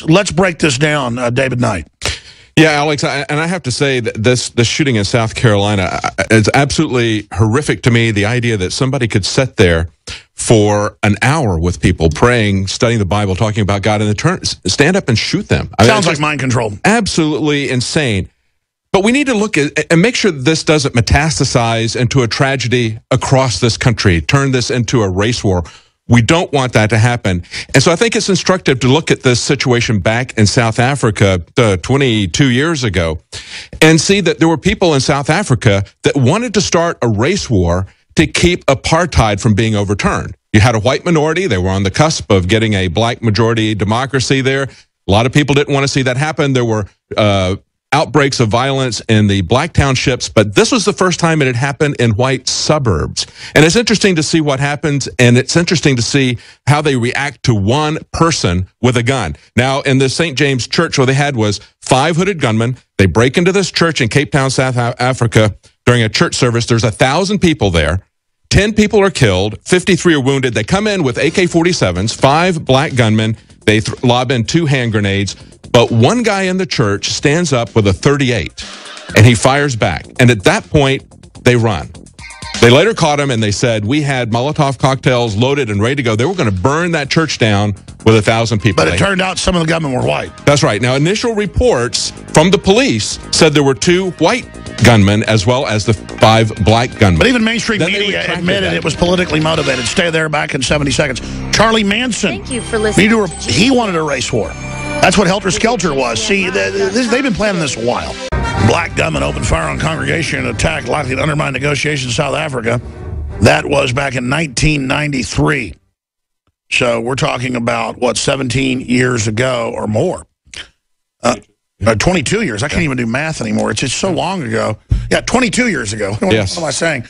Let's break this down, David Knight. Yeah, Alex, and I have to say that this shooting in South Carolina is absolutely horrific to me. The idea that somebody could sit there for an hour with people praying, studying the Bible, talking about God, and then stand up and shoot them. Sounds like mind control. Absolutely insane. But we need to look at and make sure that this doesn't metastasize into a tragedy across this country, turn this into a race war. We don't want that to happen. And so I think it's instructive to look at this situation back in South Africa 22 years ago and see that there were people in South Africa that wanted to start a race war to keep apartheid from being overturned. You had a white minority. They were on the cusp of getting a black majority democracy there. A lot of people didn't want to see that happen. There were outbreaks of violence in the black townships, but this was the first time it had happened in white suburbs. And it's interesting to see what happens, and it's interesting to see how they react to one person with a gun. Now, in the St. James Church, what they had was 5 hooded gunmen. They break into this church in Cape Town, South Africa, during a church service. There's 1,000 people there. 10 people are killed, 53 are wounded. They come in with AK-47s, 5 black gunmen. They lob in 2 hand grenades. But one guy in the church stands up with a .38, and he fires back. And at that point, they run. They later caught him, and they said, we had Molotov cocktails loaded and ready to go. They were going to burn that church down with 1,000 people. But it turned out some of the gunmen were white. That's right. Now, initial reports from the police said there were 2 white gunmen as well as the 5 black gunmen. But even mainstream media admitted it was politically motivated. Stay there back in 70 seconds. Charlie Manson. Thank you for listening. He wanted a race war. That's what Helter Skelter was. See, they've been planning this a while. Black gunmen opened fire on congregation and attack likely to undermine negotiations in South Africa. That was back in 1993. So we're talking about, what, 17 years ago or more. 22 years. I can't even do math anymore. It's just so long ago. Yeah, 22 years ago. Yes. What am I saying?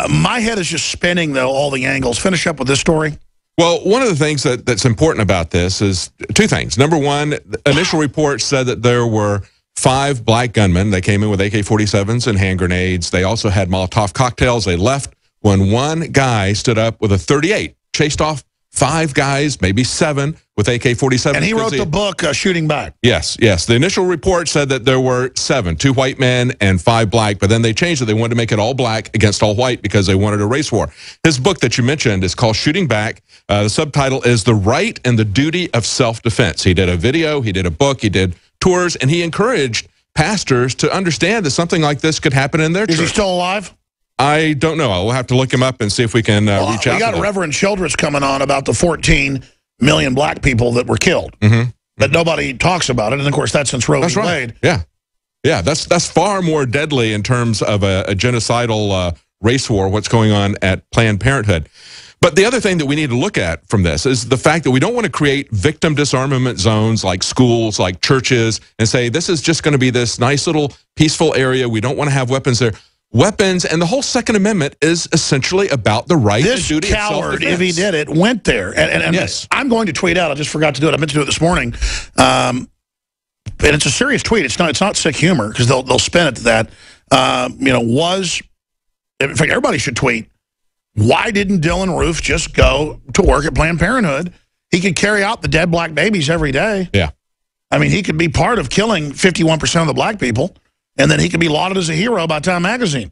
My head is just spinning, though, all the angles. Finish up with this story. Well, one of the things that's important about this is 2 things. Number one, the initial reports said that there were 5 black gunmen. They came in with AK-47s and hand grenades. They also had Molotov cocktails. They left when one guy stood up with a .38, chased off 5 guys, maybe 7, with AK-47s. And he wrote the book, Shooting Back. Yes, yes. The initial report said that there were 7, 2 white men and 5 black, but then they changed it. They wanted to make it all black against all white because they wanted a race war. His book that you mentioned is called Shooting Back. The subtitle is The Right and the Duty of Self-Defense. He did a video, he did a book, he did tours, and he encouraged pastors to understand that something like this could happen in their church. Is he still alive? I don't know. We'll have to look him up and see if we can reach out. We got Reverend Childress coming on about the 14 million black people that were killed. But nobody talks about it. And, of course, that's since Roe v. Wade. Yeah. Yeah, that's far more deadly in terms of a genocidal race war, what's going on at Planned Parenthood. But the other thing that we need to look at from this is the fact that we don't want to create victim disarmament zones like schools, like churches, and say this is just going to be this nice little peaceful area. We don't want to have weapons there. Weapons and the whole Second Amendment is essentially about the right and duty of self-defense. This coward, if he did it, went there. And yes. I'm going to tweet out. I just forgot to do it. I meant to do it this morning. And it's a serious tweet. It's not sick humor because they'll spin it to that. In fact, everybody should tweet. Why didn't Dylan Roof just go to work at Planned Parenthood? He could carry out the dead black babies every day. Yeah. I mean, he could be part of killing 51% of the black people. And then he could be lauded as a hero by Time Magazine.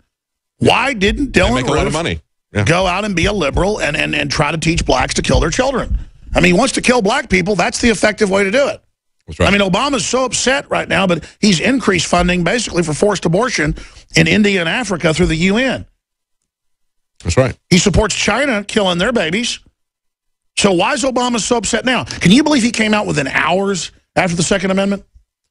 Why didn't Dylan make a lot of money. Go out and be a liberal and try to teach blacks to kill their children? I mean, he wants to kill black people. That's the effective way to do it. That's right. I mean, Obama's so upset right now, but he's increased funding basically for forced abortion in India and Africa through the UN. That's right. He supports China killing their babies. So why is Obama so upset now? Can you believe he came out within hours after the Second Amendment?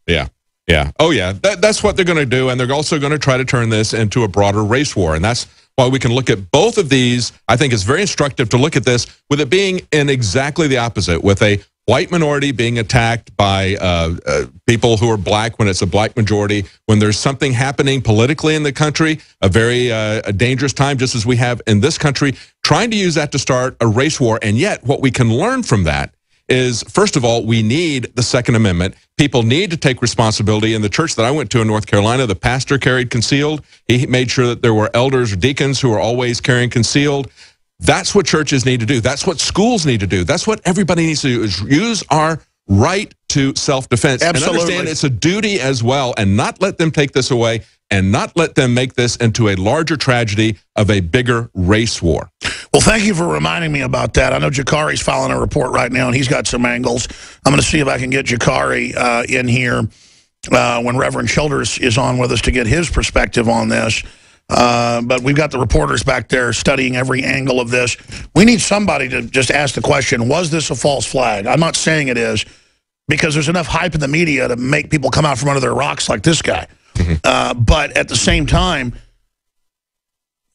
Yeah. Yeah. Oh, yeah. That's what they're going to do. And they're also going to try to turn this into a broader race war. And that's why we can look at both of these. I think it's very instructive to look at this with it being in exactly the opposite, with a white minority being attacked by people who are black when it's a black majority, when there's something happening politically in the country, a very a dangerous time, just as we have in this country, trying to use that to start a race war. And yet what we can learn from that is, first of all, we need the Second Amendment. People need to take responsibility. In the church that I went to in North Carolina, the pastor carried concealed. He made sure that there were elders or deacons who were always carrying concealed. That's what churches need to do. That's what schools need to do. That's what everybody needs to do, is use our right to self-defense. Absolutely. And understand it's a duty as well, and not let them take this away, and not let them make this into a larger tragedy of a bigger race war. Well, thank you for reminding me about that. I know Jakari's filing a report right now, and he's got some angles. I'm going to see if I can get Jakari in here when Reverend Childers is on with us to get his perspective on this. But we've got the reporters back there studying every angle of this. We need somebody to just ask the question, was this a false flag? I'm not saying it is, because there's enough hype in the media to make people come out from under their rocks like this guy. But at the same time,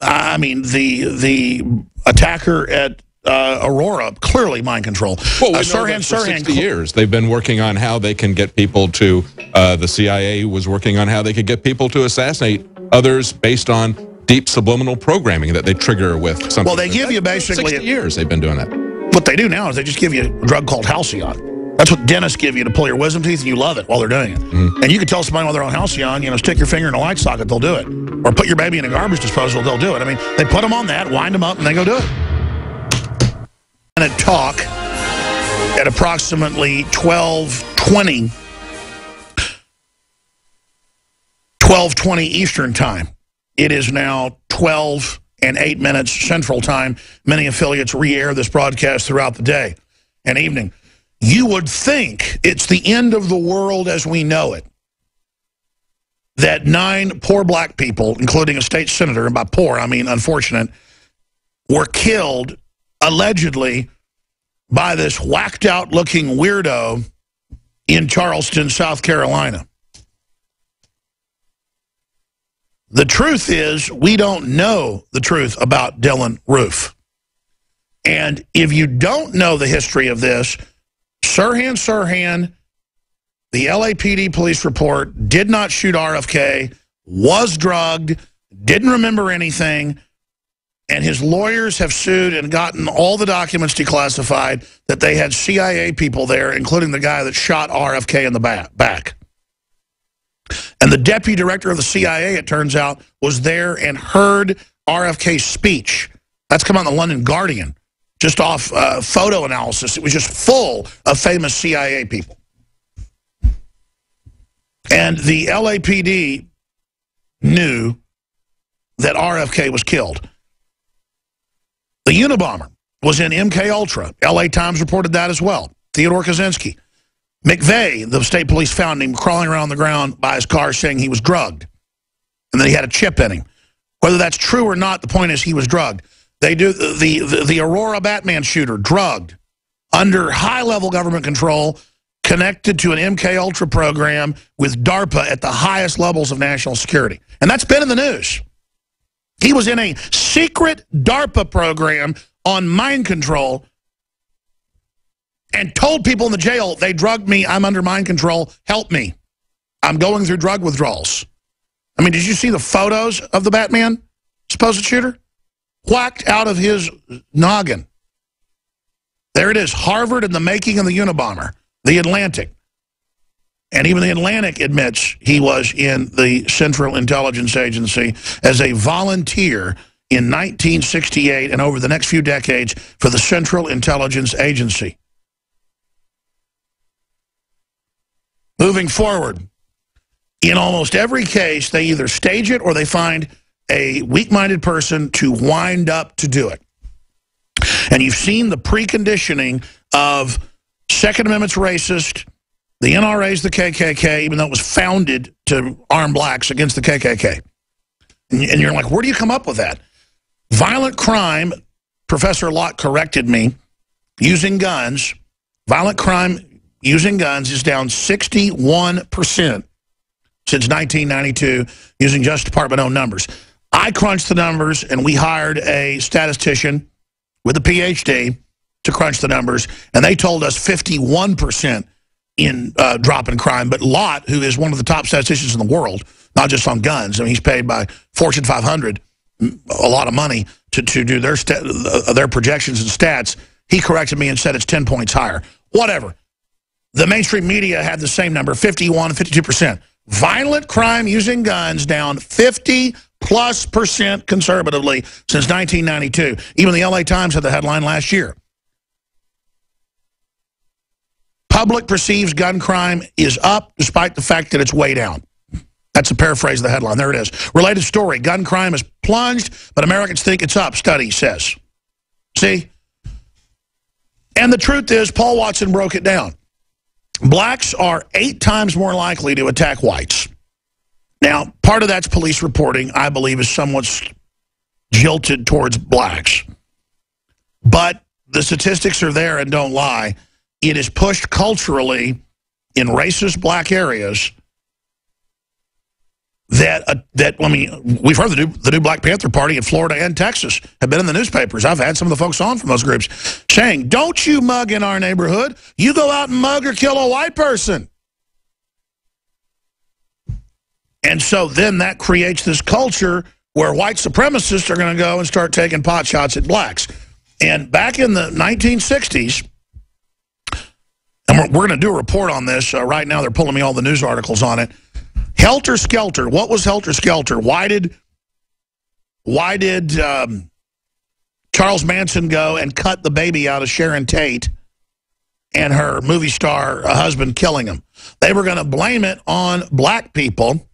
I mean, the attacker at Aurora, clearly mind control. Well, we know that for 60 years they've been working on how they can get people to, the CIA was working on how they could get people to assassinate others based on deep subliminal programming that they trigger with something. Well, they give you basically... 60 years they've been doing that. What they do now is they just give you a drug called Halcyon. That's what dentists give you to pull your wisdom teeth, and you love it while they're doing it. And you can tell somebody while they're on Halcyon, you know, stick your finger in a light socket, they'll do it. Or put your baby in a garbage disposal, they'll do it. I mean, they put them on that, wind them up, and they go do it. And at talk at approximately 12:20 Eastern Time. It is now 12:08 Central Time. Many affiliates re-air this broadcast throughout the day and evening. You would think it's the end of the world as we know it, that 9 poor black people, including a state senator, and by poor, I mean unfortunate, were killed, allegedly, by this whacked-out looking weirdo in Charleston, South Carolina. The truth is, we don't know the truth about Dylann Roof. And if you don't know the history of this, Sirhan, the LAPD police report, did not shoot RFK, was drugged, didn't remember anything, and his lawyers have sued and gotten all the documents declassified that they had CIA people there, including the guy that shot RFK in the back. And the deputy director of the CIA, it turns out, was there and heard RFK's speech. That's come on the London Guardian. Just off photo analysis. It was just full of famous CIA people. And the LAPD knew that RFK was killed. The Unabomber was in MK Ultra. LA Times reported that as well. Theodore Kaczynski. McVeigh, the state police, found him crawling around on the ground by his car saying he was drugged. And then he had a chip in him. Whether that's true or not, the point is he was drugged. They do the Aurora Batman shooter, drugged, under high-level government control, connected to an MK Ultra program with DARPA at the highest levels of national security. And that's been in the news. He was in a secret DARPA program on mind control and told people in the jail, they drugged me, I'm under mind control, help me. I'm going through drug withdrawals. I mean, did you see the photos of the Batman, supposed shooter? Whacked out of his noggin. There it is, Harvard and the making of the Unabomber, the Atlantic. And even the Atlantic admits he was in the Central Intelligence Agency as a volunteer in 1968 and over the next few decades for the Central Intelligence Agency. Moving forward, in almost every case, they either stage it or they find a weak-minded person to wind up to do it. And you've seen the preconditioning of Second Amendment's racist, the NRA's the KKK, even though it was founded to arm blacks against the KKK. And you're like, where do you come up with that? Violent crime, Professor Locke corrected me, using guns, violent crime using guns is down 61% since 1992 using Justice Department-owned numbers. I crunched the numbers, and we hired a statistician with a PhD to crunch the numbers, and they told us 51% in drop in crime. But Lott, who is one of the top statisticians in the world, not just on guns, I mean, he's paid by Fortune 500 a lot of money to do their projections and stats, he corrected me and said it's 10 points higher. Whatever. The mainstream media had the same number, 51, 52%. Violent crime using guns down 50+% conservatively since 1992. Even the LA Times had the headline last year. public perceives gun crime is up despite the fact that it's way down. That's a paraphrase of the headline. There it is. Related story. Gun crime has plunged, but Americans think it's up, study says. See? And the truth is, Paul Watson broke it down. Blacks are 8 times more likely to attack whites. Now, part of that's police reporting, I believe, is somewhat jilted towards blacks. But the statistics are there and don't lie. It is pushed culturally in racist black areas that I mean, we've heard the new Black Panther Party in Florida and Texas have been in the newspapers. I've had some of the folks on from those groups saying, don't you mug in our neighborhood. You go out and mug or kill a white person. And so then that creates this culture where white supremacists are going to go and start taking pot shots at blacks. And back in the 1960s, and we're going to do a report on this. Right now they're pulling me all the news articles on it. Helter Skelter. What was Helter Skelter? Why did Charles Manson go and cut the baby out of Sharon Tate and her movie star husband, killing him? They were going to blame it on black people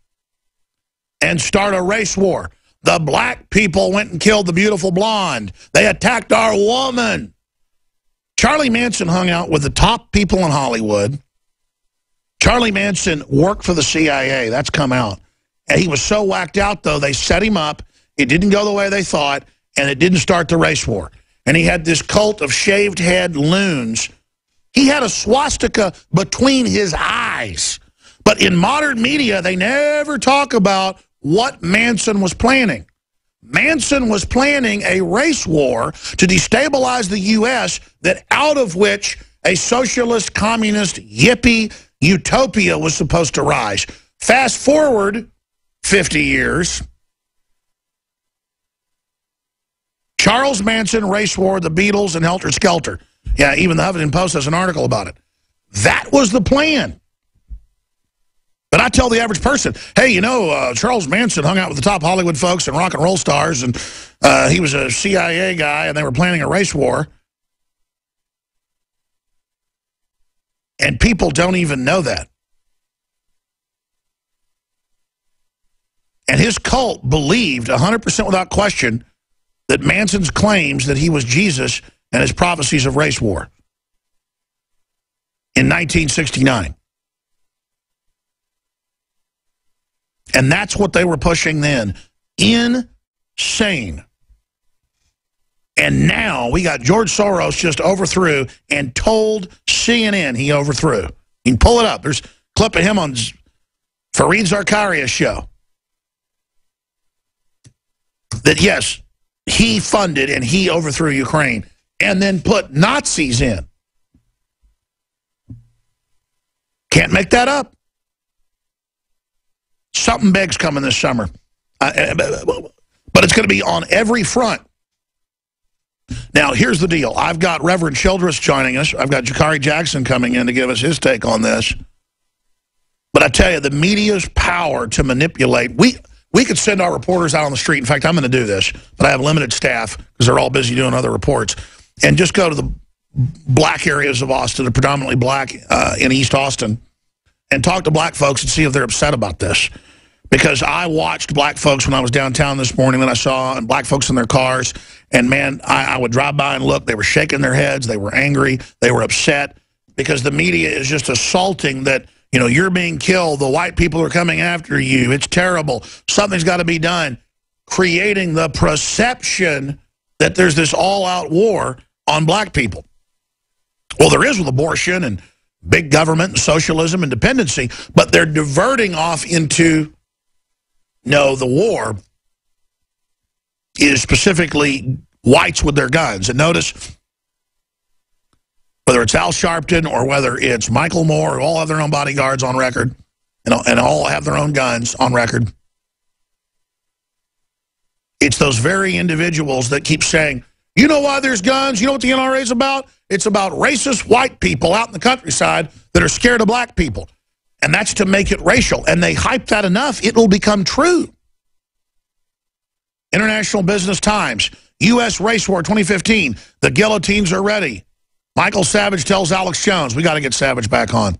and start a race war. The black people went and killed the beautiful blonde. They attacked our woman. Charlie Manson hung out with the top people in Hollywood. Charlie Manson worked for the CIA. That's come out. And he was so whacked out, though, they set him up. It didn't go the way they thought, and it didn't start the race war. And he had this cult of shaved head loons. He had a swastika between his eyes. But in modern media, they never talk about what Manson was planning. Manson was planning a race war to destabilize the U.S., that out of which a socialist, communist, yippie utopia was supposed to rise. Fast forward 50 years. Charles Manson, race war, the Beatles, and Helter Skelter. Yeah, even the Huffington Post has an article about it. That was the plan. But I tell the average person, hey, you know, Charles Manson hung out with the top Hollywood folks and rock and roll stars, and he was a CIA guy, and they were planning a race war. And people don't even know that. And his cult believed 100% without question that Manson's claims that he was Jesus and his prophecies of race war in 1969. And that's what they were pushing then. Insane. And now we got George Soros just overthrew and told CNN he overthrew. You can pull it up. There's a clip of him on Fareed Zakaria's show. That, yes, he funded and he overthrew Ukraine and then put Nazis in. Can't make that up. Something big's coming this summer. But it's going to be on every front. Now, here's the deal. I've got Reverend Childress joining us. I've got Jakari Jackson coming in to give us his take on this. But I tell you, the media's power to manipulate. We could send our reporters out on the street. In fact, I'm going to do this, but I have limited staff because they're all busy doing other reports. And just go to the black areas of Austin, the predominantly black in East Austin, and talk to black folks and see if they're upset about this. Because I watched black folks when I was downtown this morning that I saw, and black folks in their cars, and man, I would drive by and look. They were shaking their heads. They were angry. They were upset because the media is just assaulting that, you know, you're being killed. The white people are coming after you. It's terrible. Something's got to be done. Creating the perception that there's this all-out war on black people. Well, there is with abortion and big government and socialism and dependency, but they're diverting off into, no, the war is specifically whites with their guns. And notice, whether it's Al Sharpton or whether it's Michael Moore, all have their own bodyguards on record and all have their own guns on record. It's those very individuals that keep saying, you know why there's guns? You know what the NRA is about? It's about racist white people out in the countryside that are scared of black people. And that's to make it racial. And they hype that enough, it will become true. International Business Times, U.S. Race War 2015, the guillotines are ready. Michael Savage tells Alex Jones, we got to get Savage back on.